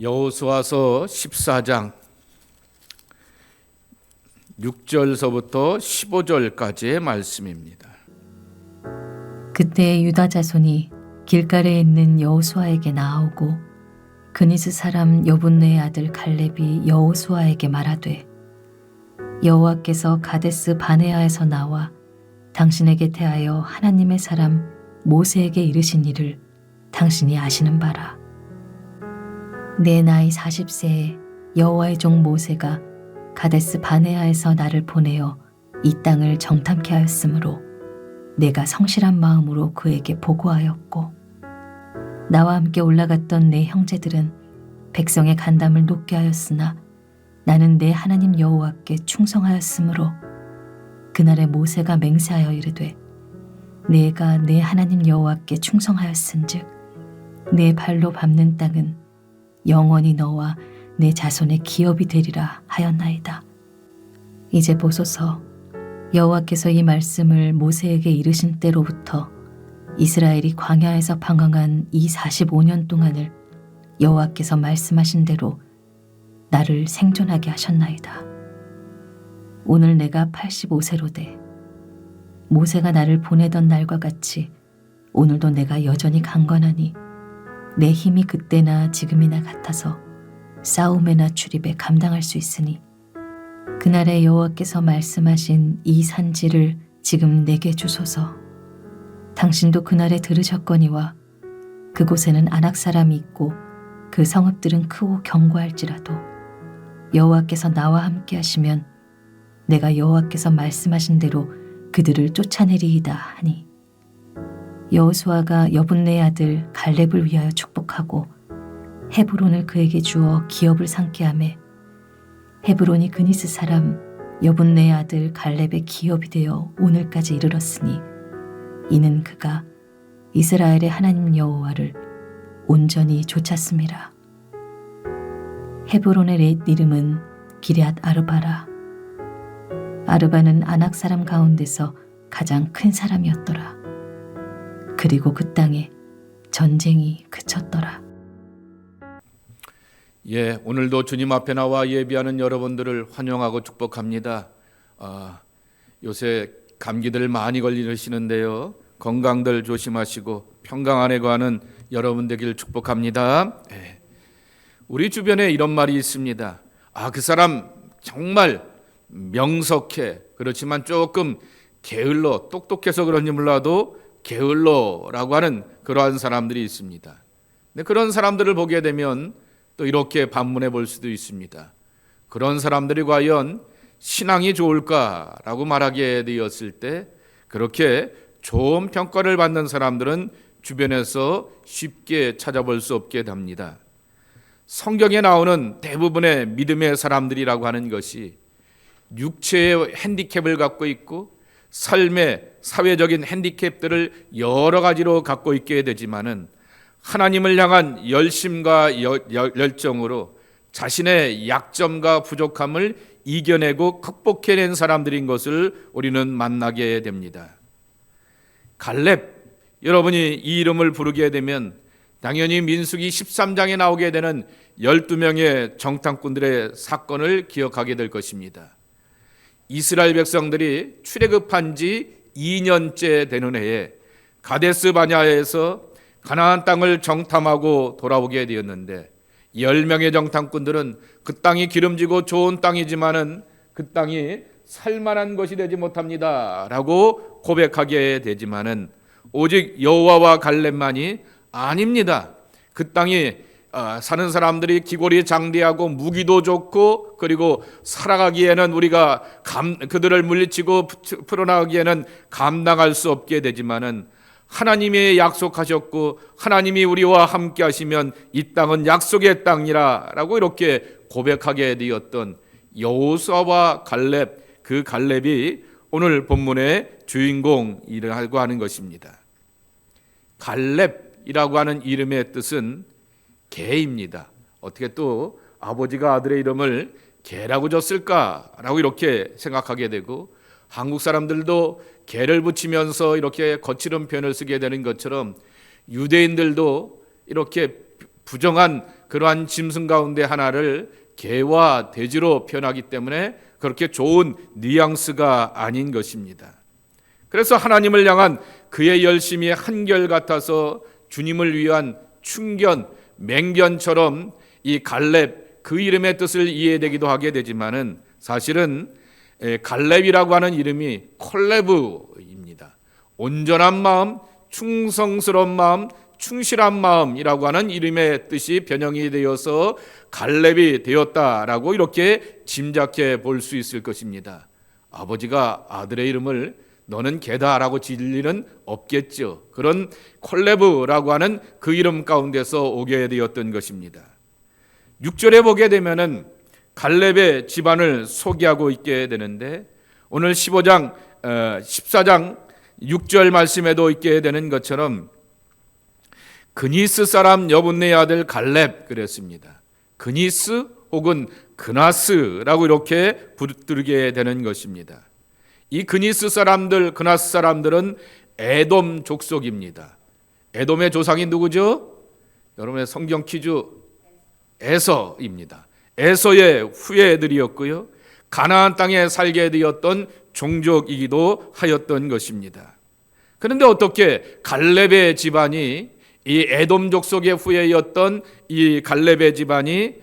여호수아서 14장 6절서부터 15절까지의 말씀입니다. 그때 유다 자손이 길갈에 있는 여호수아에게 나아오고 그니스 사람 여분네의 아들 갈렙이 여호수아에게 말하되 여호와께서 가데스 바네아에서 나와 당신에게 대하여 하나님의 사람 모세에게 이르신 일을 당신이 아시는 바라. 내 나이 40세에 여호와의 종 모세가 가데스 바네아에서 나를 보내어 이 땅을 정탐케 하였으므로 내가 성실한 마음으로 그에게 보고하였고 나와 함께 올라갔던 내 형제들은 백성의 간담을 높게 하였으나 나는 내 하나님 여호와께 충성하였으므로 그날에 모세가 맹세하여 이르되 내가 내 하나님 여호와께 충성하였은즉 내 발로 밟는 땅은 영원히 너와 내 자손의 기업이 되리라 하였나이다. 이제 보소서, 여호와께서 이 말씀을 모세에게 이르신 때로부터 이스라엘이 광야에서 방황한 이 45년 동안을 여호와께서 말씀하신 대로 나를 생존하게 하셨나이다. 오늘 내가 85세로 돼 모세가 나를 보내던 날과 같이 오늘도 내가 여전히 강건하니 내 힘이 그때나 지금이나 같아서 싸움에나 출입에 감당할 수 있으니 그날에 여호와께서 말씀하신 이 산지를 지금 내게 주소서. 당신도 그날에 들으셨거니와 그곳에는 아낙 사람이 있고 그 성읍들은 크고 견고할지라도 여호와께서 나와 함께 하시면 내가 여호와께서 말씀하신 대로 그들을 쫓아내리이다 하니 여호수아가 여분네의 아들 갈렙을 위하여 축복하고 헤브론을 그에게 주어 기업을 삼게 하매 헤브론이 그니스 사람 여분네의 아들 갈렙의 기업이 되어 오늘까지 이르렀으니 이는 그가 이스라엘의 하나님 여호와를 온전히 좇았음이라. 헤브론의 렛 이름은 기럇 아르바라. 아르바는 아낙 사람 가운데서 가장 큰 사람이었더라. 그리고 그 땅에 전쟁이 그쳤더라. 오늘도 주님 앞에 나와 예배하는 여러분들을 환영하고 축복합니다. 요새 감기들 많이 걸리시는데요. 건강들 조심하시고 평강 안에 거하는 여러분 되길 축복합니다. 우리 주변에 이런 말이 있습니다. 그 사람 정말 명석해. 그렇지만 조금 게을러, 똑똑해서 그런지 몰라도 게을러라고 하는 그러한 사람들이 있습니다. 근데 그런 사람들을 보게 되면 또 이렇게 반문해 볼 수도 있습니다. 그런 사람들이 과연 신앙이 좋을까라고 말하게 되었을 때 그렇게 좋은 평가를 받는 사람들은 주변에서 쉽게 찾아볼 수 없게 됩니다. 성경에 나오는 대부분의 믿음의 사람들이라고 하는 것이 육체의 핸디캡을 갖고 있고 삶의 사회적인 핸디캡들을 여러 가지로 갖고 있게 되지만은 하나님을 향한 열심과 열정으로 자신의 약점과 부족함을 이겨내고 극복해낸 사람들인 것을 우리는 만나게 됩니다. 갈렙, 여러분이 이 이름을 부르게 되면 당연히 민수기 13장에 나오게 되는 12명의 정탐꾼들의 사건을 기억하게 될 것입니다. 이스라엘 백성들이 출애굽한 지 2년째 되는 해에 가데스 바네아에서 가나안 땅을 정탐하고 돌아오게 되었는데 10명의 정탐꾼들은 그 땅이 기름지고 좋은 땅이지만은 그 땅이 살만한 것이 되지 못합니다 라고 고백하게 되지만은 오직 여호와와 갈렙만이 아닙니다. 그 땅이 사는 사람들이 기골이 장대하고 무기도 좋고 그리고 살아가기에는 우리가 그들을 물리치고 풀어나가기에는 감당할 수 없게 되지만은 하나님이 약속하셨고 하나님이 우리와 함께 하시면 이 땅은 약속의 땅이라 라고 이렇게 고백하게 되었던 여호수아와 갈렙, 그 갈렙이 오늘 본문의 주인공이라고 하는 것입니다. 갈렙이라고 하는 이름의 뜻은 개입니다. 어떻게 또 아버지가 아들의 이름을 개라고 줬을까라고 이렇게 생각하게 되고 한국 사람들도 개를 붙이면서 이렇게 거칠은 표현을 쓰게 되는 것처럼 유대인들도 이렇게 부정한 그러한 짐승 가운데 하나를 개와 돼지로 표현하기 때문에 그렇게 좋은 뉘앙스가 아닌 것입니다. 그래서 하나님을 향한 그의 열심이 한결같아서 주님을 위한 충견, 맹견처럼 이 갈렙 그 이름의 뜻을 이해되기도 하게 되지만은 사실은 갈렙이라고 하는 이름이 콜레브입니다. 온전한 마음, 충성스러운 마음, 충실한 마음이라고 하는 이름의 뜻이 변형이 되어서 갈렙이 되었다라고 이렇게 짐작해 볼 수 있을 것입니다. 아버지가 아들의 이름을 너는 개다라고 지을 일은 없겠죠. 그런 콜레브라고 하는 그 이름 가운데서 오게 되었던 것입니다. 6절에 보게 되면은 갈렙의 집안을 소개하고 있게 되는데 오늘 14장 6절 말씀에도 있게 되는 것처럼 그니스 사람 여분네의 아들 갈렙 그랬습니다. 그니스 혹은 그나스라고 이렇게 부르게 되는 것입니다. 이 그니스 사람들, 그나스 사람들은 에돔 족속입니다. 에돔의 조상이 누구죠? 여러분의 성경 퀴즈 에서입니다. 에서의 후예들이었고요. 가나안 땅에 살게 되었던 종족이기도 하였던 것입니다. 그런데 어떻게 갈렙의 집안이 이 에돔 족속의 후예였던 이 갈렙의 집안이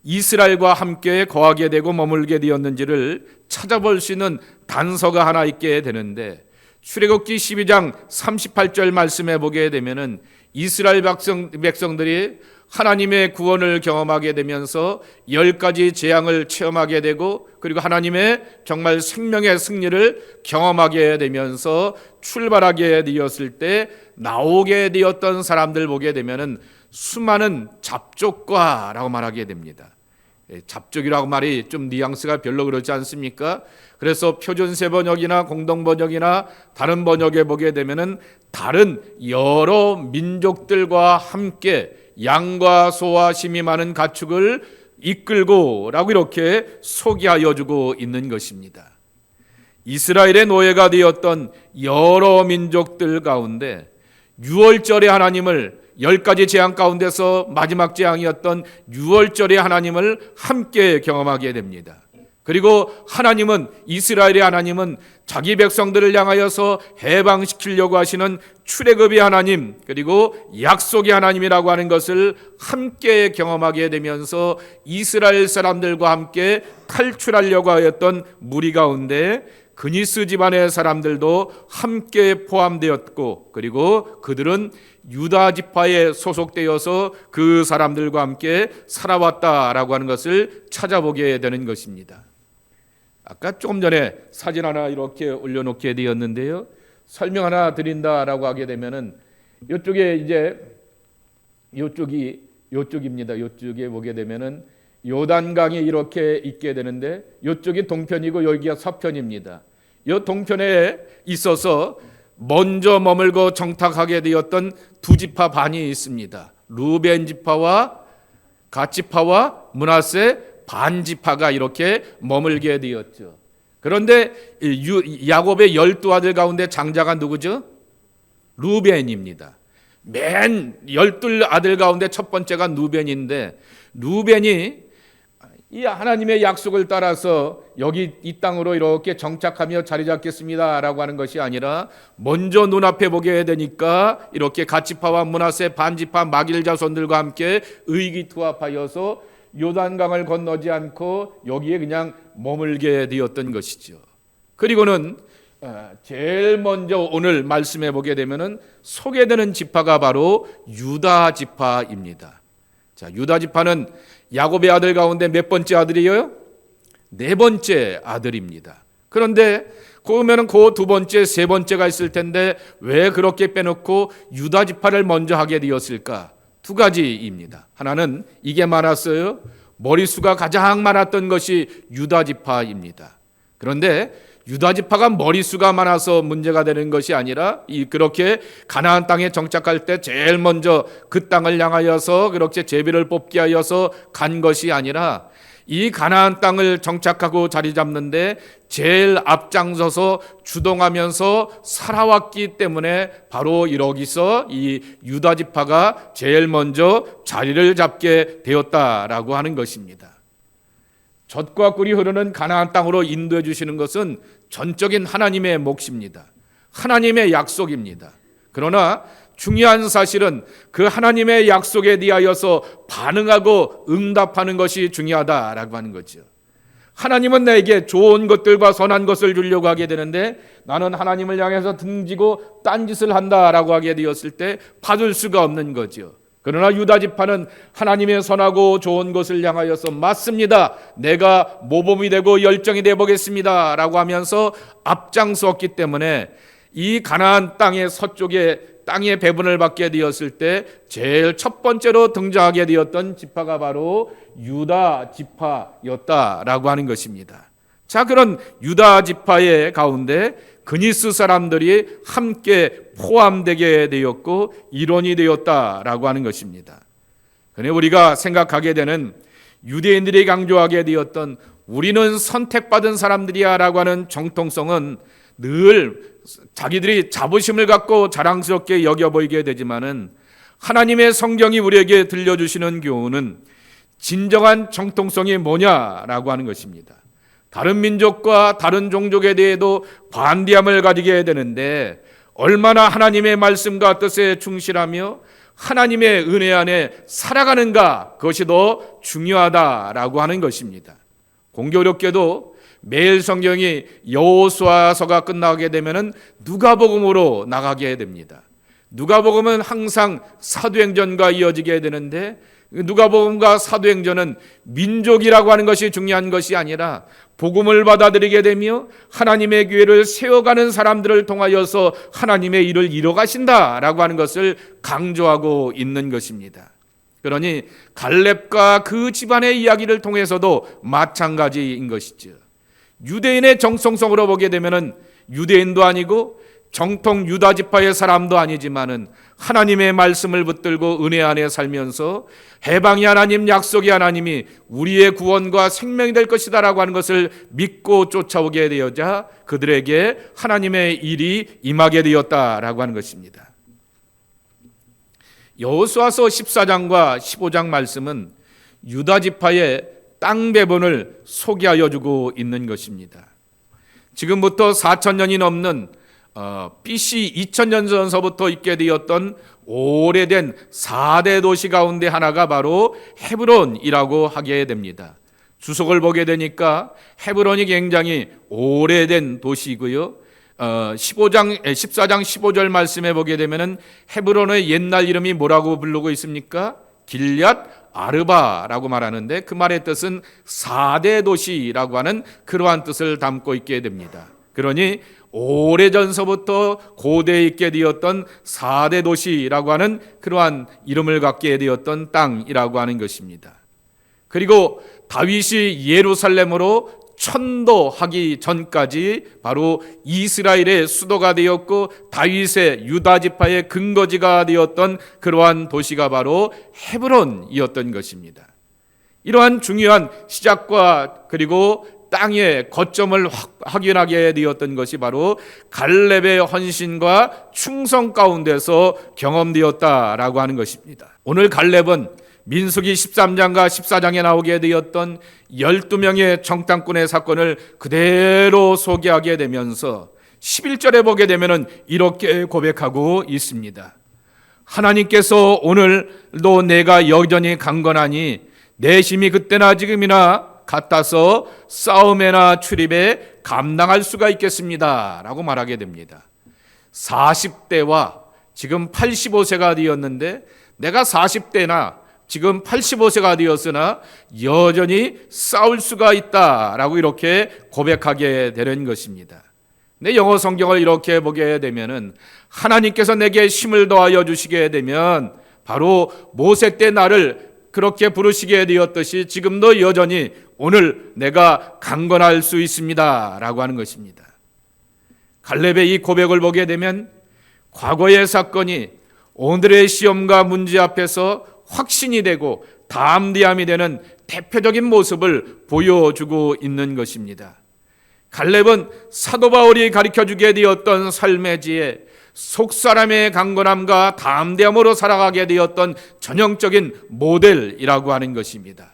이스라엘과 함께 거하게 되고 머물게 되었는지를 찾아볼 수 있는 단서가 하나 있게 되는데 출애굽기 12장 38절 말씀에 보게 되면은 이스라엘 백성들이 하나님의 구원을 경험하게 되면서 10가지 재앙을 체험하게 되고 그리고 하나님의 정말 생명의 승리를 경험하게 되면서 출발하게 되었을 때 나오게 되었던 사람들 보게 되면은 수많은 잡족과라고 말하게 됩니다. 잡족이라고 말이 좀 뉘앙스가 별로 그렇지 않습니까? 그래서 표준세 번역이나 공동 번역이나 다른 번역에 보게 되면은 다른 여러 민족들과 함께 양과 소와 심이 많은 가축을 이끌고라고 이렇게 소개하여 주고 있는 것입니다. 이스라엘의 노예가 되었던 여러 민족들 가운데 6월절에 하나님을 10가지 재앙 가운데서 마지막 재앙이었던 6월절의 하나님을 함께 경험하게 됩니다. 그리고 하나님은 이스라엘의 하나님은 자기 백성들을 향하여서 해방시키려고 하시는 출애굽의 하나님 그리고 약속의 하나님이라고 하는 것을 함께 경험하게 되면서 이스라엘 사람들과 함께 탈출하려고 하였던 무리 가운데 그니스 집안의 사람들도 함께 포함되었고 그리고 그들은 유다 지파에 소속되어서 그 사람들과 함께 살아왔다라고 하는 것을 찾아보게 되는 것입니다. 아까 조금 전에 사진 하나 이렇게 올려놓게 되었는데요. 설명 하나 드린다라고 하게 되면은 이쪽에 이제 이쪽입니다. 이쪽에 보게 되면은 요단강이 이렇게 있게 되는데 이쪽이 동편이고 여기가 서편입니다. 이 동편에 있어서 먼저 머물고 정착하게 되었던 두 지파 반이 있습니다. 루벤 지파와 갓 지파와 므낫세 반 지파가 이렇게 머물게 되었죠. 그런데 야곱의 12아들 가운데 장자가 누구죠? 루벤입니다. 맨 12아들 가운데 첫 번째가 루벤인데 루벤이 이 하나님의 약속을 따라서 여기 이 땅으로 이렇게 정착하며 자리 잡겠습니다라고 하는 것이 아니라 먼저 눈앞에 보게 되니까 이렇게 갓지파와 므낫세 반지파 마길 자손들과 함께 의기투합하여서 요단강을 건너지 않고 여기에 그냥 머물게 되었던 것이죠. 그리고는 제일 먼저 오늘 말씀해 보게 되면은 소개되는 지파가 바로 유다 지파입니다. 자, 유다 지파는 야곱의 아들 가운데 몇 번째 아들이에요? 네 번째 아들입니다. 그런데 그러면은 그 두 번째, 세 번째가 있을 텐데 왜 그렇게 빼놓고 유다 지파를 먼저 하게 되었을까? 두 가지입니다. 하나는 이게 많았어요. 머리수가 가장 많았던 것이 유다 지파입니다. 그런데 유다 지파가 머리수가 많아서 문제가 되는 것이 아니라 그렇게 가나안 땅에 정착할 때 제일 먼저 그 땅을 향하여서 그렇게 제비를 뽑게 하여서 간 것이 아니라 이 가나안 땅을 정착하고 자리 잡는데 제일 앞장서서 주동하면서 살아왔기 때문에 바로 여기서 이 유다 지파가 제일 먼저 자리를 잡게 되었다라고 하는 것입니다. 젖과 꿀이 흐르는 가나안 땅으로 인도해 주시는 것은 전적인 하나님의 몫입니다. 하나님의 약속입니다. 그러나 중요한 사실은 그 하나님의 약속에 대하여서 반응하고 응답하는 것이 중요하다라고 하는 거죠. 하나님은 나에게 좋은 것들과 선한 것을 주려고 하게 되는데 나는 하나님을 향해서 등지고 딴짓을 한다라고 하게 되었을 때 받을 수가 없는 거죠. 그러나 유다 지파는 하나님의 선하고 좋은 것을 향하여서 맞습니다. 내가 모범이 되고 열정이 되어 보겠습니다 라고 하면서 앞장섰기 때문에 이 가나안 땅의 서쪽에 땅의 배분을 받게 되었을 때 제일 첫 번째로 등장하게 되었던 지파가 바로 유다 지파였다라고 하는 것입니다. 자, 그런 유다 지파의 가운데 그니스 사람들이 함께 포함되게 되었고 일원이 되었다라고 하는 것입니다. 그런데 우리가 생각하게 되는 유대인들이 강조하게 되었던 우리는 선택받은 사람들이야 라고 하는 정통성은 늘 자기들이 자부심을 갖고 자랑스럽게 여겨 보이게 되지만은 하나님의 성경이 우리에게 들려주시는 교훈은 진정한 정통성이 뭐냐라고 하는 것입니다. 다른 민족과 다른 종족에 대해도 관대함을 가지게 되는데 얼마나 하나님의 말씀과 뜻에 충실하며 하나님의 은혜 안에 살아가는가, 그것이 더 중요하다라고 하는 것입니다. 공교롭게도 매일 성경이 여호수아서가 끝나게 되면은 누가복음으로 나가게 됩니다. 누가복음은 항상 사도행전과 이어지게 되는데 누가복음과 사도행전은 민족이라고 하는 것이 중요한 것이 아니라 복음을 받아들이게 되며 하나님의 교회를 세워가는 사람들을 통하여서 하나님의 일을 이뤄가신다라고 하는 것을 강조하고 있는 것입니다. 그러니 갈렙과 그 집안의 이야기를 통해서도 마찬가지인 것이죠. 유대인의 정통성으로 보게 되면은 유대인도 아니고 정통 유다 지파의 사람도 아니지만은 하나님의 말씀을 붙들고 은혜 안에 살면서 해방이 하나님, 약속이 하나님이 우리의 구원과 생명이 될 것이다라고 하는 것을 믿고 쫓아오게 되어자 그들에게 하나님의 일이 임하게 되었다라고 하는 것입니다. 여호수아서 14장과 15장 말씀은 유다 지파의 땅 배분을 소개하여 주고 있는 것입니다. 지금부터 4,000년이 넘는 BC 2000년 전서부터 있게 되었던 오래된 4대 도시 가운데 하나가 바로 헤브론이라고 하게 됩니다. 주석을 보게 되니까 헤브론이 굉장히 오래된 도시이고요. 14장 15절 말씀에 보게 되면은 헤브론의 옛날 이름이 뭐라고 부르고 있습니까? 길앗 아르바라고 말하는데 그 말의 뜻은 4대 도시라고 하는 그러한 뜻을 담고 있게 됩니다. 그러니 오래전서부터 고대에 있게 되었던 4대 도시라고 하는 그러한 이름을 갖게 되었던 땅이라고 하는 것입니다. 그리고 다윗이 예루살렘으로 천도하기 전까지 바로 이스라엘의 수도가 되었고 다윗의 유다 지파의 근거지가 되었던 그러한 도시가 바로 헤브론이었던 것입니다. 이러한 중요한 시작과 그리고 땅의 거점을 확인하게 되었던 것이 바로 갈렙의 헌신과 충성 가운데서 경험되었다라고 하는 것입니다. 오늘 갈렙은 민수기 13장과 14장에 나오게 되었던 12명의 정탐꾼의 사건을 그대로 소개하게 되면서 11절에 보게 되면 이렇게 고백하고 있습니다. 하나님께서 오늘도 내가 여전히 강건하니 내 힘이 그때나 지금이나 같아서 싸움에나 출입에 감당할 수가 있겠습니다 라고 말하게 됩니다. 40대와 지금 85세가 되었는데 내가 40대나 지금 85세가 되었으나 여전히 싸울 수가 있다라고 이렇게 고백하게 되는 것입니다. 내 영어 성경을 이렇게 보게 되면은 하나님께서 내게 힘을 더하여 주시게 되면 바로 모세 때 나를 그렇게 부르시게 되었듯이 지금도 여전히 오늘 내가 강건할 수 있습니다 라고 하는 것입니다. 갈렙의 이 고백을 보게 되면 과거의 사건이 오늘의 시험과 문제 앞에서 확신이 되고 담대함이 되는 대표적인 모습을 보여주고 있는 것입니다. 갈렙은 사도 바울이 가르쳐주게 되었던 삶의 지혜, 속사람의 강건함과 담대함으로 살아가게 되었던 전형적인 모델이라고 하는 것입니다.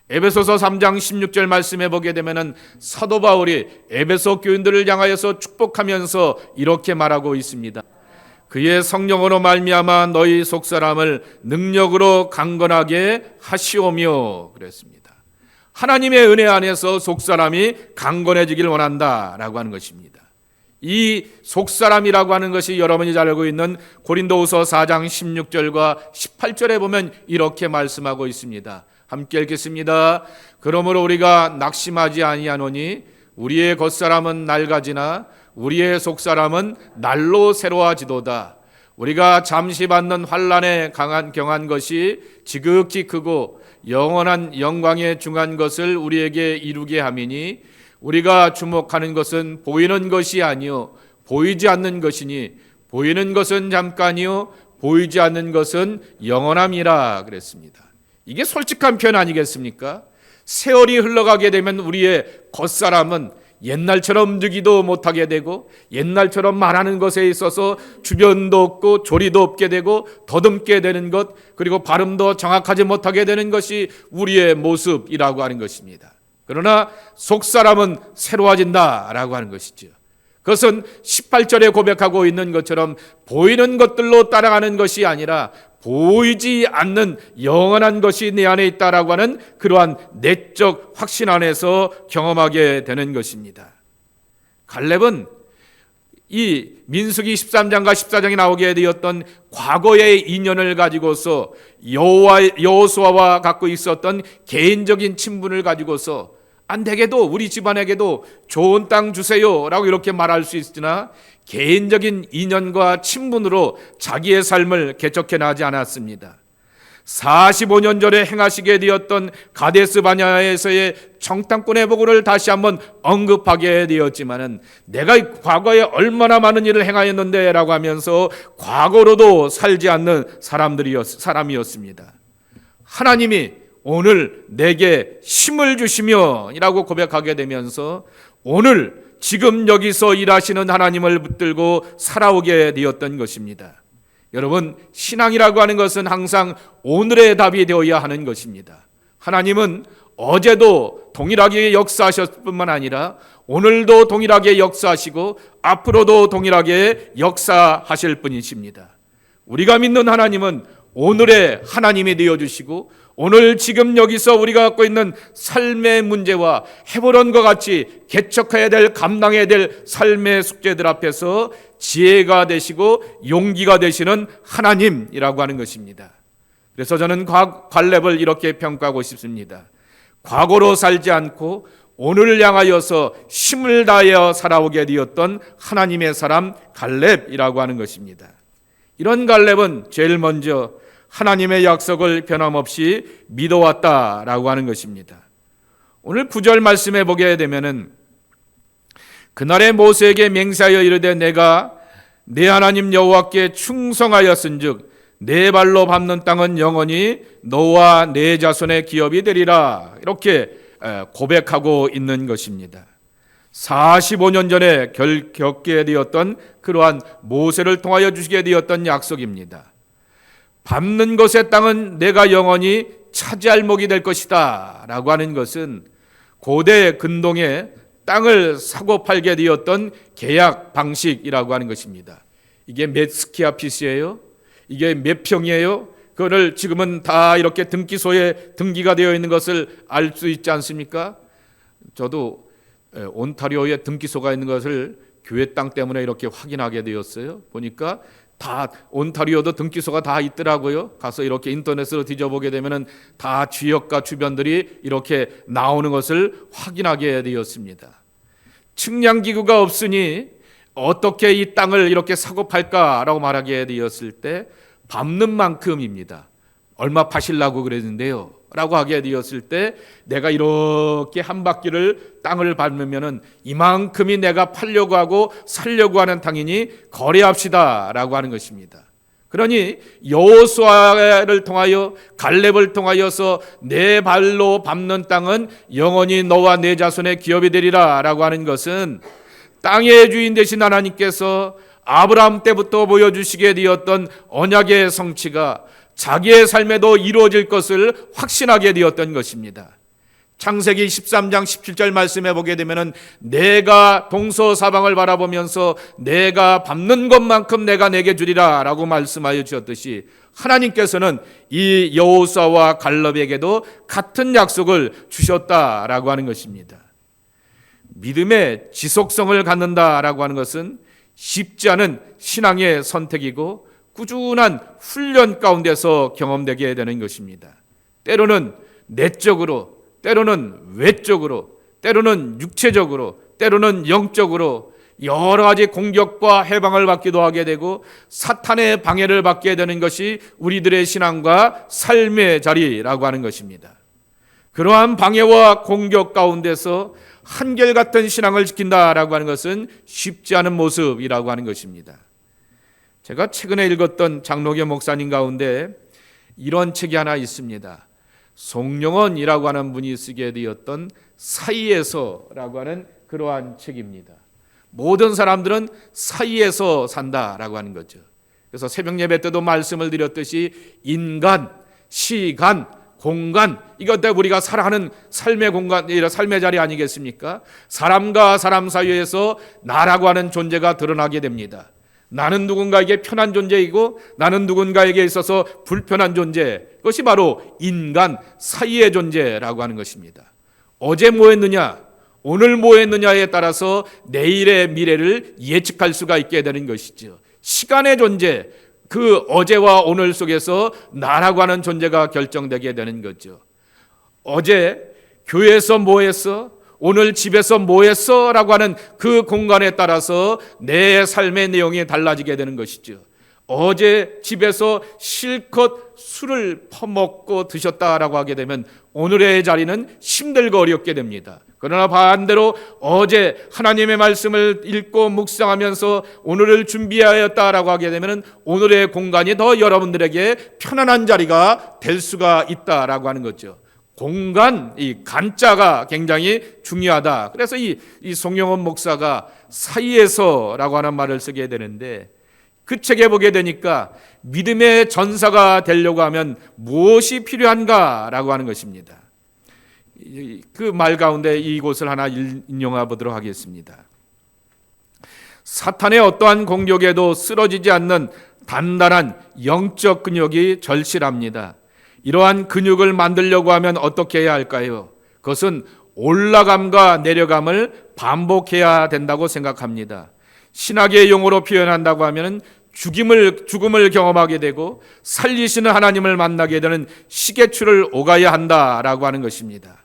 에베소서 3장 16절 말씀에 보게 되면은 사도 바울이 에베소 교인들을 향하여서 축복하면서 이렇게 말하고 있습니다. 그의 성령으로 말미암아 너희 속사람을 능력으로 강건하게 하시오며 그랬습니다. 하나님의 은혜 안에서 속사람이 강건해지길 원한다라고 하는 것입니다. 이 속사람이라고 하는 것이 여러분이 잘 알고 있는 고린도후서 4장 16절과 18절에 보면 이렇게 말씀하고 있습니다. 함께 읽겠습니다. 그러므로 우리가 낙심하지 아니하노니 우리의 겉사람은 낡아지나 우리의 속사람은 날로 새로워지도다. 우리가 잠시 받는 환난에 경한 것이 지극히 크고 영원한 영광에 중한 것을 우리에게 이루게 함이니 우리가 주목하는 것은 보이는 것이 아니요 보이지 않는 것이니 보이는 것은 잠깐이요 보이지 않는 것은 영원함이라 그랬습니다. 이게 솔직한 표현 아니겠습니까? 세월이 흘러가게 되면 우리의 겉사람은 옛날처럼 움직이도 못하게 되고 옛날처럼 말하는 것에 있어서 주변도 없고 조리도 없게 되고 더듬게 되는 것, 그리고 발음도 정확하지 못하게 되는 것이 우리의 모습이라고 하는 것입니다. 그러나 속사람은 새로워진다라고 하는 것이죠. 그것은 18절에 고백하고 있는 것처럼 보이는 것들로 따라가는 것이 아니라 보이지 않는 영원한 것이 내 안에 있다라고 하는 그러한 내적 확신 안에서 경험하게 되는 것입니다. 갈렙은 이 민수기 13장과 14장에 나오게 되었던 과거의 인연을 가지고서 여호수아와 갖고 있었던 개인적인 친분을 가지고서 안 되게도 우리 집안에게도 좋은 땅 주세요라고 이렇게 말할 수 있으나 개인적인 인연과 친분으로 자기의 삶을 개척해 나가지 않았습니다. 45년 전에 행하시게 되었던 가데스 바냐에서의 정탐꾼의 보고를 다시 한번 언급하게 되었지만은 내가 과거에 얼마나 많은 일을 행하였는데 라고 하면서 과거로도 살지 않는 사람이었습니다. 하나님이 오늘 내게 힘을 주시며 이라고 고백하게 되면서 오늘 지금 여기서 일하시는 하나님을 붙들고 살아오게 되었던 것입니다. 여러분, 신앙이라고 하는 것은 항상 오늘의 답이 되어야 하는 것입니다. 하나님은 어제도 동일하게 역사하셨을 뿐만 아니라 오늘도 동일하게 역사하시고 앞으로도 동일하게 역사하실 분이십니다. 우리가 믿는 하나님은 오늘의 하나님이 되어주시고 오늘 지금 여기서 우리가 갖고 있는 삶의 문제와 헤브론과 같이 개척해야 될, 감당해야 될 삶의 숙제들 앞에서 지혜가 되시고 용기가 되시는 하나님이라고 하는 것입니다. 그래서 저는 갈렙을 이렇게 평가하고 싶습니다. 과거로 살지 않고 오늘을 향하여서 힘을 다하여 살아오게 되었던 하나님의 사람 갈렙이라고 하는 것입니다. 이런 갈렙은 제일 먼저 하나님의 약속을 변함없이 믿어왔다라고 하는 것입니다. 오늘 9절 말씀해 보게 되면은 그날에 모세에게 맹세하여 이르되 내가 내 하나님 여호와께 충성하였은즉 내 발로 밟는 땅은 영원히 너와 내 자손의 기업이 되리라 이렇게 고백하고 있는 것입니다. 45년 전에 겪게 되었던 그러한 모세를 통하여 주시게 되었던 약속입니다. 밟는 것의 땅은 내가 영원히 차지할 목이 될 것이다 라고 하는 것은 고대 근동에 땅을 사고 팔게 되었던 계약 방식이라고 하는 것입니다. 이게 몇 스퀘어핏이에요? 이게 몇 평이에요? 그거를 지금은 다 이렇게 등기소에 등기가 되어 있는 것을 알 수 있지 않습니까? 저도 온타리오에 등기소가 있는 것을 교회 땅 때문에 이렇게 확인하게 되었어요. 보니까 다 온타리오도 등기소가 다 있더라고요. 가서 이렇게 인터넷으로 뒤져보게 되면은 다 지역과 주변들이 이렇게 나오는 것을 확인하게 되었습니다. 측량기구가 없으니 어떻게 이 땅을 이렇게 사고 팔까라고 말하게 되었을 때 밟는 만큼입니다. 얼마 파실라고 그랬는데요 라고 하게 되었을 때 내가 이렇게 한 바퀴를 땅을 밟으면은 이만큼이 내가 팔려고 하고 살려고 하는 땅이니 거래합시다 라고 하는 것입니다. 그러니 여호수아를 통하여 갈렙을 통하여서 내 발로 밟는 땅은 영원히 너와 내 자손의 기업이 되리라 라고 하는 것은 땅의 주인 되신 하나님께서 아브라함 때부터 보여주시게 되었던 언약의 성취가 자기의 삶에도 이루어질 것을 확신하게 되었던 것입니다. 창세기 13장 17절 말씀해 보게 되면은 내가 동서사방을 바라보면서 내가 밟는 것만큼 내가 내게 주리라 라고 말씀하여 주셨듯이 하나님께서는 이 여호수아와 갈렙에게도 같은 약속을 주셨다라고 하는 것입니다. 믿음의 지속성을 갖는다라고 하는 것은 쉽지 않은 신앙의 선택이고 꾸준한 훈련 가운데서 경험되게 되는 것입니다. 때로는 내적으로, 때로는 외적으로, 때로는 육체적으로, 때로는 영적으로 여러 가지 공격과 해방을 받기도 하게 되고 사탄의 방해를 받게 되는 것이 우리들의 신앙과 삶의 자리라고 하는 것입니다. 그러한 방해와 공격 가운데서 한결같은 신앙을 지킨다라고 하는 것은 쉽지 않은 모습이라고 하는 것입니다. 제가 최근에 읽었던 장로교 목사님 가운데 이런 책이 하나 있습니다. 송영원이라고 하는 분이 쓰게 되었던 사이에서라고 하는 그러한 책입니다. 모든 사람들은 사이에서 산다라고 하는 거죠. 그래서 새벽 예배 때도 말씀을 드렸듯이 인간, 시간, 공간, 이것 때문에 우리가 살아가는 삶의 공간, 삶의 자리 아니겠습니까? 사람과 사람 사이에서 나라고 하는 존재가 드러나게 됩니다. 나는 누군가에게 편한 존재이고 나는 누군가에게 있어서 불편한 존재, 그것이 바로 인간 사이의 존재라고 하는 것입니다. 어제 뭐 했느냐, 오늘 뭐 했느냐에 따라서 내일의 미래를 예측할 수가 있게 되는 것이죠. 시간의 존재, 그 어제와 오늘 속에서 나라고 하는 존재가 결정되게 되는 거죠. 어제 교회에서 뭐 했어? 오늘 집에서 뭐 했어? 라고 하는 그 공간에 따라서 내 삶의 내용이 달라지게 되는 것이죠. 어제 집에서 실컷 술을 퍼먹고 드셨다라고 하게 되면 오늘의 자리는 힘들고 어렵게 됩니다. 그러나 반대로 어제 하나님의 말씀을 읽고 묵상하면서 오늘을 준비하였다라고 하게 되면 오늘의 공간이 더 여러분들에게 편안한 자리가 될 수가 있다라고 하는 거죠. 공간, 이 간자가 굉장히 중요하다. 그래서 이 송영원 목사가 사이에서라고 하는 말을 쓰게 되는데 그 책에 보게 되니까 믿음의 전사가 되려고 하면 무엇이 필요한가라고 하는 것입니다. 그 말 가운데 이곳을 하나 인용해 보도록 하겠습니다. 사탄의 어떠한 공격에도 쓰러지지 않는 단단한 영적 근육이 절실합니다. 이러한 근육을 만들려고 하면 어떻게 해야 할까요? 그것은 올라감과 내려감을 반복해야 된다고 생각합니다. 신학의 용어로 표현한다고 하면 죽음을 경험하게 되고 살리시는 하나님을 만나게 되는 시계추를 오가야 한다라고 하는 것입니다.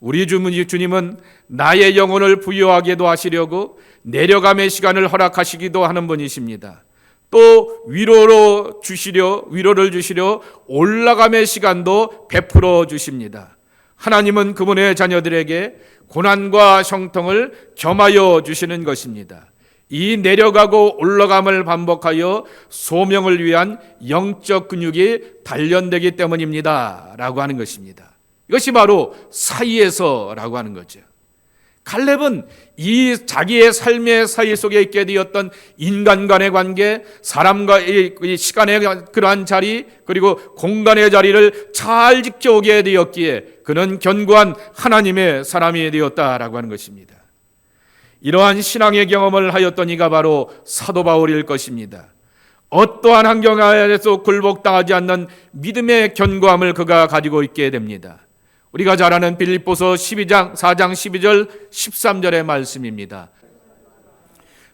우리 주님은 나의 영혼을 부여하게도 하시려고 내려감의 시간을 허락하시기도 하는 분이십니다. 또 위로를 주시려 올라감의 시간도 베풀어 주십니다. 하나님은 그분의 자녀들에게 고난과 형통을 겸하여 주시는 것입니다. 이 내려가고 올라감을 반복하여 소명을 위한 영적 근육이 단련되기 때문입니다 라고 하는 것입니다. 이것이 바로 사이에서라고 하는 거죠. 갈렙은 이 자기의 삶의 사이 속에 있게 되었던 인간 간의 관계, 사람과 이 시간의 그러한 자리, 그리고 공간의 자리를 잘 지켜오게 되었기에 그는 견고한 하나님의 사람이 되었다라고 하는 것입니다. 이러한 신앙의 경험을 하였던 이가 바로 사도 바울일 것입니다. 어떠한 환경 하에서 굴복당하지 않는 믿음의 견고함을 그가 가지고 있게 됩니다. 우리가 잘 아는 빌립보서 4장 12절 13절의 말씀입니다.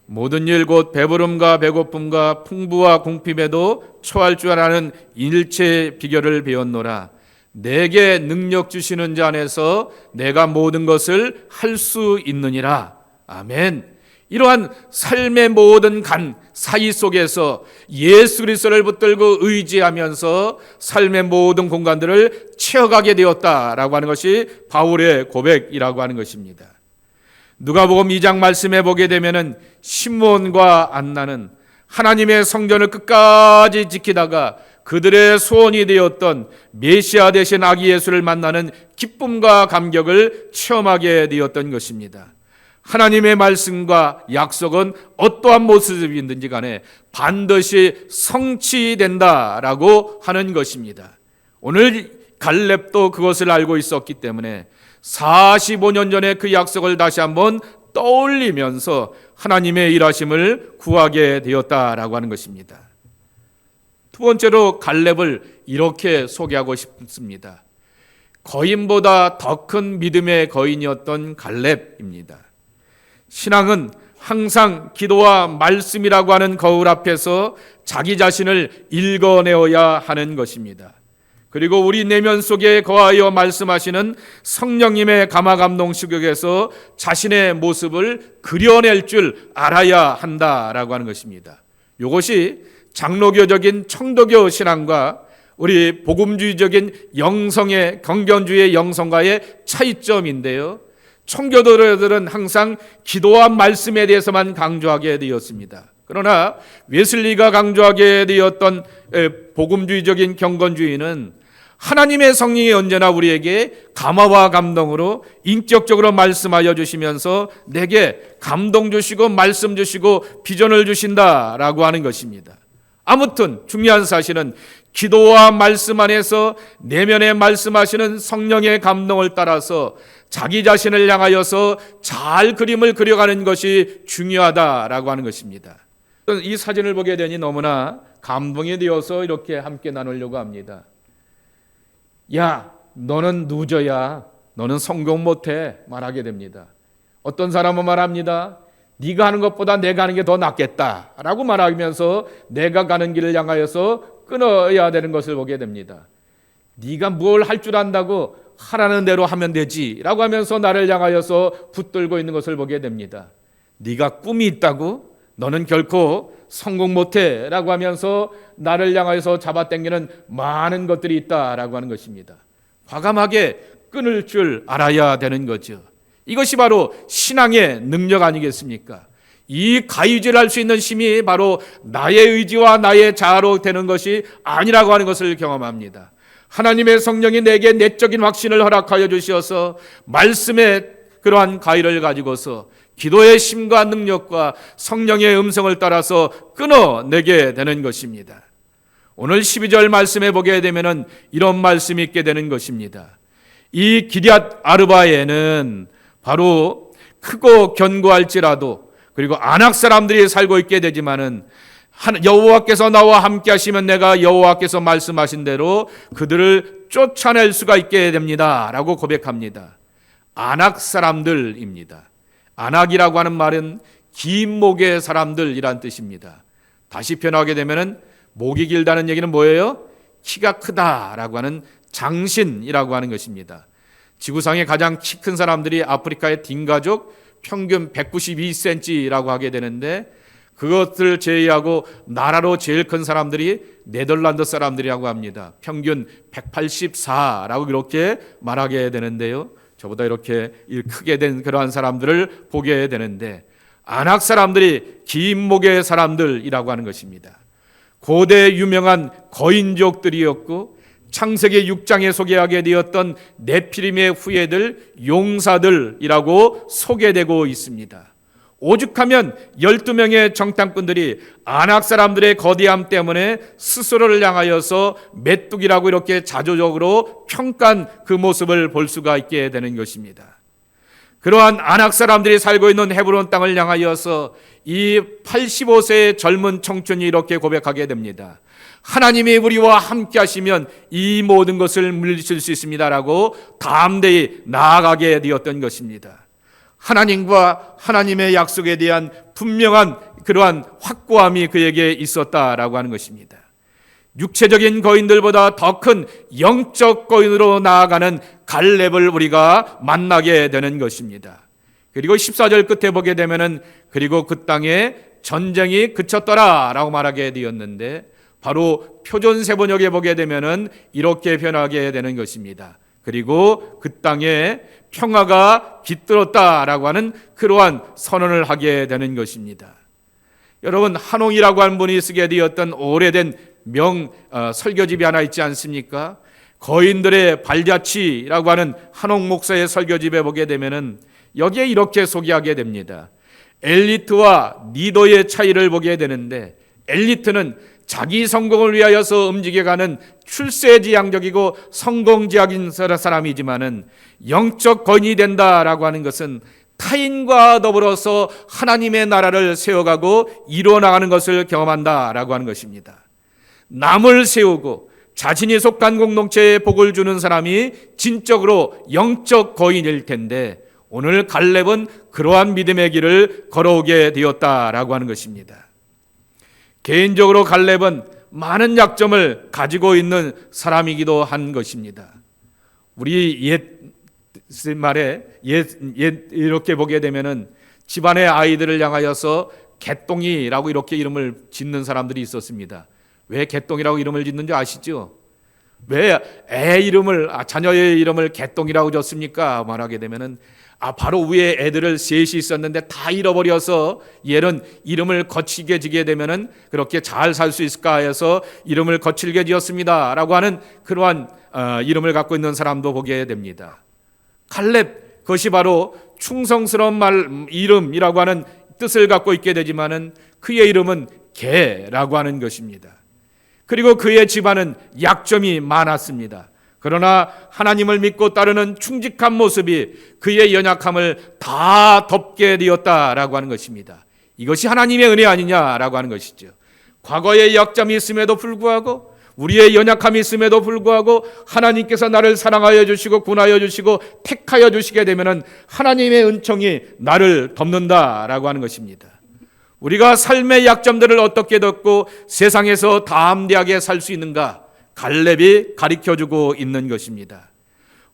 모든 일 곧 배부름과 배고픔과 풍부와 궁핍에도 처할 줄 아는 일체의 비결을 배웠노라. 내게 능력 주시는 자 안에서 내가 모든 것을 할 수 있느니라. 아멘. 이러한 삶의 모든 간 사이 속에서 예수 그리스도를 붙들고 의지하면서 삶의 모든 공간들을 채워가게 되었다라고 하는 것이 바울의 고백이라고 하는 것입니다. 누가복음 2장 말씀해 보게 되면은 시몬과 안나는 하나님의 성전을 끝까지 지키다가 그들의 소원이 되었던 메시아 되신 아기 예수를 만나는 기쁨과 감격을 체험하게 되었던 것입니다. 하나님의 말씀과 약속은 어떠한 모습이든지 간에 반드시 성취된다라고 하는 것입니다. 오늘 갈렙도 그것을 알고 있었기 때문에 45년 전에 그 약속을 다시 한번 떠올리면서 하나님의 일하심을 구하게 되었다라고 하는 것입니다. 두 번째로 갈렙을 이렇게 소개하고 싶습니다. 거인보다 더 큰 믿음의 거인이었던 갈렙입니다. 신앙은 항상 기도와 말씀이라고 하는 거울 앞에서 자기 자신을 읽어내어야 하는 것입니다. 그리고 우리 내면 속에 거하여 말씀하시는 성령님의 감화감동 시각에서 자신의 모습을 그려낼 줄 알아야 한다라고 하는 것입니다. 이것이 장로교적인 청도교 신앙과 우리 복음주의적인 영성의 경전주의 영성과의 차이점인데요. 청교도들은 항상 기도와 말씀에 대해서만 강조하게 되었습니다. 그러나 웨슬리가 강조하게 되었던 복음주의적인 경건주의는 하나님의 성령이 언제나 우리에게 감화와 감동으로 인격적으로 말씀하여 주시면서 내게 감동 주시고 말씀 주시고 비전을 주신다라고 하는 것입니다. 아무튼 중요한 사실은 기도와 말씀 안에서 내면에 말씀하시는 성령의 감동을 따라서 자기 자신을 향하여서 잘 그림을 그려가는 것이 중요하다라고 하는 것입니다. 이 사진을 보게 되니 너무나 감동이 되어서 이렇게 함께 나누려고 합니다. 야, 너는 루저야. 너는 성공 못해. 말하게 됩니다. 어떤 사람은 말합니다. 네가 하는 것보다 내가 하는 게 더 낫겠다 라고 말하면서 내가 가는 길을 향하여서 끊어야 되는 것을 보게 됩니다. 네가 뭘 할 줄 안다고 하라는 대로 하면 되지 라고 하면서 나를 향하여서 붙들고 있는 것을 보게 됩니다. 네가 꿈이 있다고? 너는 결코 성공 못해 라고 하면서 나를 향하여서 잡아당기는 많은 것들이 있다라고 하는 것입니다. 과감하게 끊을 줄 알아야 되는 거죠. 이것이 바로 신앙의 능력 아니겠습니까? 이 가위질할 수 있는 힘이 바로 나의 의지와 나의 자아로 되는 것이 아니라고 하는 것을 경험합니다. 하나님의 성령이 내게 내적인 확신을 허락하여 주셔서 말씀의 그러한 가위를 가지고서 기도의 힘과 능력과 성령의 음성을 따라서 끊어내게 되는 것입니다. 오늘 12절 말씀에 보게 되면 이런 말씀이 있게 되는 것입니다. 이 기럇 아르바에는 바로 크고 견고할지라도 그리고 아낙 사람들이 살고 있게 되지만은 여호와께서 나와 함께 하시면 내가 여호와께서 말씀하신 대로 그들을 쫓아낼 수가 있게 됩니다 라고 고백합니다. 아낙 사람들입니다. 아낙이라고 하는 말은 긴 목의 사람들이란 뜻입니다. 다시 표현하게 되면은 목이 길다는 얘기는 뭐예요? 키가 크다라고 하는 장신이라고 하는 것입니다. 지구상에 가장 키 큰 사람들이 아프리카의 딘가족 평균 192cm라고 하게 되는데 그것을 제외하고 나라로 제일 큰 사람들이 네덜란드 사람들이라고 합니다. 평균 184라고 이렇게 말하게 되는데요. 저보다 이렇게 크게 된 그러한 사람들을 보게 되는데 아낙 사람들이 긴 목의 사람들이라고 하는 것입니다. 고대 유명한 거인족들이었고 창세기 6장에 소개하게 되었던 네피림의 후예들 용사들이라고 소개되고 있습니다. 오죽하면 12명의 정탐꾼들이 아낙 사람들의 거대함 때문에 스스로를 향하여서 메뚜기라고 이렇게 자조적으로 평가한 그 모습을 볼 수가 있게 되는 것입니다. 그러한 아낙 사람들이 살고 있는 헤브론 땅을 향하여서 이 85세의 젊은 청춘이 이렇게 고백하게 됩니다. 하나님이 우리와 함께 하시면 이 모든 것을 물리칠 수 있습니다라고 담대히 나아가게 되었던 것입니다. 하나님과 하나님의 약속에 대한 분명한 그러한 확고함이 그에게 있었다라고 하는 것입니다. 육체적인 거인들보다 더 큰 영적 거인으로 나아가는 갈렙을 우리가 만나게 되는 것입니다. 그리고 14절 끝에 보게 되면은 그리고 그 땅에 전쟁이 그쳤더라라고 말하게 되었는데 바로 표준세번역에 보게 되면은 이렇게 변하게 되는 것입니다. 그리고 그 땅에 평화가 깃들었다라고 하는 그러한 선언을 하게 되는 것입니다. 여러분, 한홍이라고 하는 분이 쓰게 되었던 오래된 설교집이 하나 있지 않습니까? 거인들의 발자취라고 하는 한홍 목사의 설교집에 보게 되면은 여기에 이렇게 소개하게 됩니다. 엘리트와 리더의 차이를 보게 되는데, 엘리트는 자기 성공을 위하여서 움직여가는 출세지향적이고 성공지향인 사람이지만은 영적 거인이 된다라고 하는 것은 타인과 더불어서 하나님의 나라를 세워가고 이루어나가는 것을 경험한다라고 하는 것입니다. 남을 세우고 자신이 속한 공동체에 복을 주는 사람이 진적으로 영적 거인일 텐데, 오늘 갈렙은 그러한 믿음의 길을 걸어오게 되었다라고 하는 것입니다. 개인적으로 갈렙은 많은 약점을 가지고 있는 사람이기도 한 것입니다. 우리 옛 이렇게 보게 되면은 집안의 아이들을 향하여서 개똥이라고 이렇게 이름을 짓는 사람들이 있었습니다. 왜 개똥이라고 이름을 짓는지 아시죠? 왜 자녀의 이름을 개똥이라고 졌습니까? 말하게 되면은 바로 위에 애들을 셋이 있었는데 다 잃어버려서 얘는 이름을 거칠게 지게 되면은 그렇게 잘 살 수 있을까 해서 이름을 거칠게 지었습니다라고 하는 그러한 이름을 갖고 있는 사람도 보게 됩니다. 갈렙, 그것이 바로 충성스러운 이름이라고 하는 뜻을 갖고 있게 되지만은 그의 이름은 개라고 하는 것입니다. 그리고 그의 집안은 약점이 많았습니다. 그러나 하나님을 믿고 따르는 충직한 모습이 그의 연약함을 다 덮게 되었다라고 하는 것입니다. 이것이 하나님의 은혜 아니냐라고 하는 것이죠. 과거의 약점이 있음에도 불구하고, 우리의 연약함이 있음에도 불구하고 하나님께서 나를 사랑하여 주시고 구원하여 주시고 택하여 주시게 되면은 하나님의 은총이 나를 덮는다라고 하는 것입니다. 우리가 삶의 약점들을 어떻게 덮고 세상에서 담대하게 살 수 있는가? 갈렙이 가르쳐주고 있는 것입니다.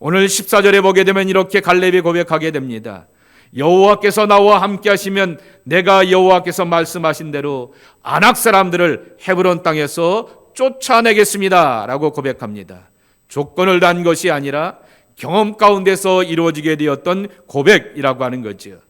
오늘 14절에 보게 되면 이렇게 갈렙이 고백하게 됩니다. 여호와께서 나와 함께 하시면 내가 여호와께서 말씀하신 대로 아낙 사람들을 헤브론 땅에서 쫓아내겠습니다 라고 고백합니다. 조건을 단 것이 아니라 경험 가운데서 이루어지게 되었던 고백이라고 하는 거죠.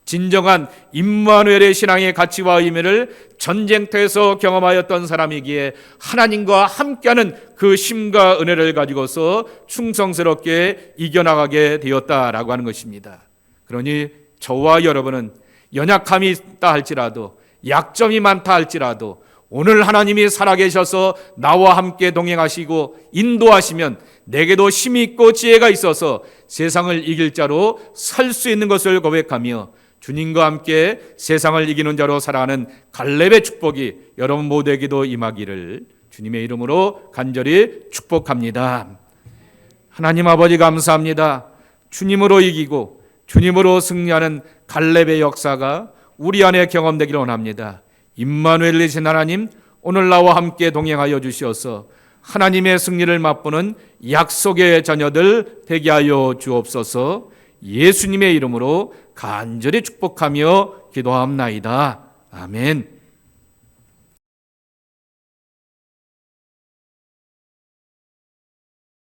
진정한 임마누엘의 신앙의 가치와 의미를 전쟁터에서 경험하였던 사람이기에 하나님과 함께하는 그 힘과 은혜를 가지고서 충성스럽게 이겨나가게 되었다라고 하는 것입니다. 그러니 저와 여러분은 연약함이 있다 할지라도, 약점이 많다 할지라도 오늘 하나님이 살아계셔서 나와 함께 동행하시고 인도하시면 내게도 힘이 있고 지혜가 있어서 세상을 이길 자로 살 수 있는 것을 고백하며 주님과 함께 세상을 이기는 자로 살아가는 갈렙의 축복이 여러분 모두에게도 임하기를 주님의 이름으로 간절히 축복합니다. 하나님 아버지 감사합니다. 주님으로 이기고 주님으로 승리하는 갈렙의 역사가 우리 안에 경험되기를 원합니다. 임마누엘 되신 하나님, 오늘 나와 함께 동행하여 주시어서 하나님의 승리를 맛보는 약속의 자녀들 되게 하여 주옵소서. 예수님의 이름으로 간절히 축복하며 기도합나이다. 아멘.